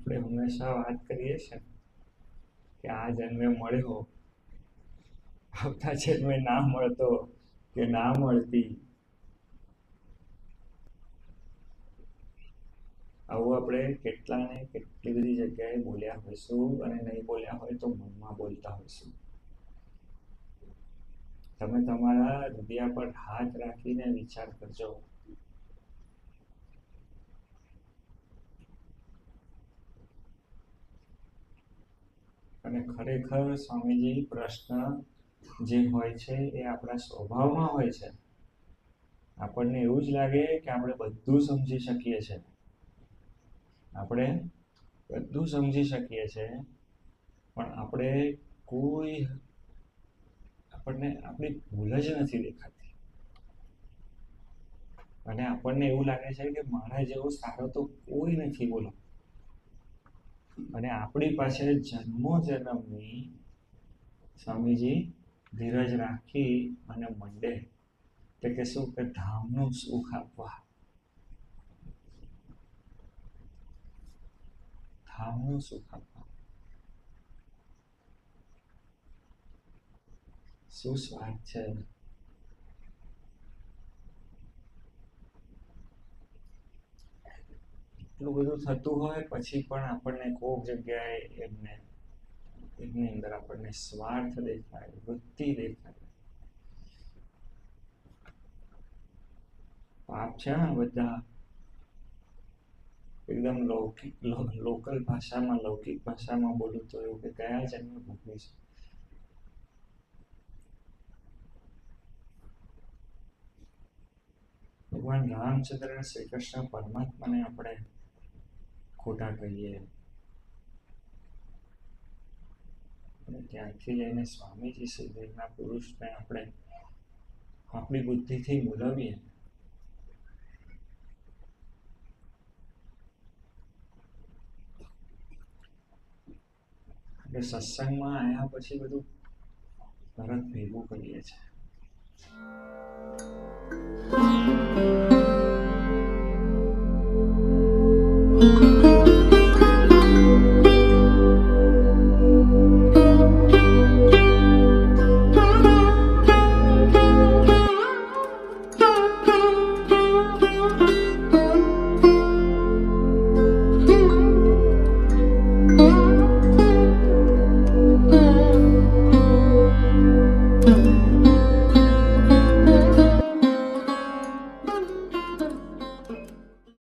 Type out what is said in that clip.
આપણે હંમેશા વાત કરીએ છીએ કે આ જન્મે મળ્યો, આવતા જન્મે ના મળતો કે ના મળતી. આવું આપણે કેટલી બધી જગ્યાએ બોલ્યા હોઈશું, અને નહીં બોલ્યા હોય તો મનમાં બોલતા હોઈશું. તમે તમારા હૃદય પર હાથ રાખીને વિચાર કરજો. અને ખરેખર સ્વામીજી પ્રશ્ન જે હોય છે એ આપણા સ્વભાવમાં હોય છે. આપણને એવું જ લાગે કે આપણે બધું સમજી શકીએ છીએ. આપણે બધું સમજી શકીએ છીએ, પણ આપણને આપણી ભૂલ જ નથી દેખાતી. અને આપણને એવું લાગે છે કે મારા જેવો સારો તો કોઈ નથી, બોલો. અને આપણી પાસે જન્મો જન્મની સ્વામીજી ધીરજ રાખી અને મંડે એટલે કે શું કે ધામનું સુખ આપવા. ધામનું સુખ આપવા. શું સ્વાદ છે. એટલું બધું થતું હોય પછી પણ આપણને કોઈક જગ્યાએ એમની અંદર આપણને સ્વાર્થ દેખાય, વૃત્તિ દેખાય. પાપ છે આ બધા. એકદમ લોકલ ભાષામાં, લૌકિક ભાષામાં બોલું તો એવું કે કયા જન્મે ભોગવી છે. ભગવાન રામચંદ્ર અને શ્રી કૃષ્ણ પરમાત્માને આપણે ખોટા કહીએ, અને ત્યાંથી લઈને સ્વામીજી સુધીના પુરુષને આપણે આપણી બુદ્ધિથી મૂલવીએ. એટલે સત્સંગમાં આવ્યા પછી બધું તરત ભેગું કરીએ છીએ. Thank you.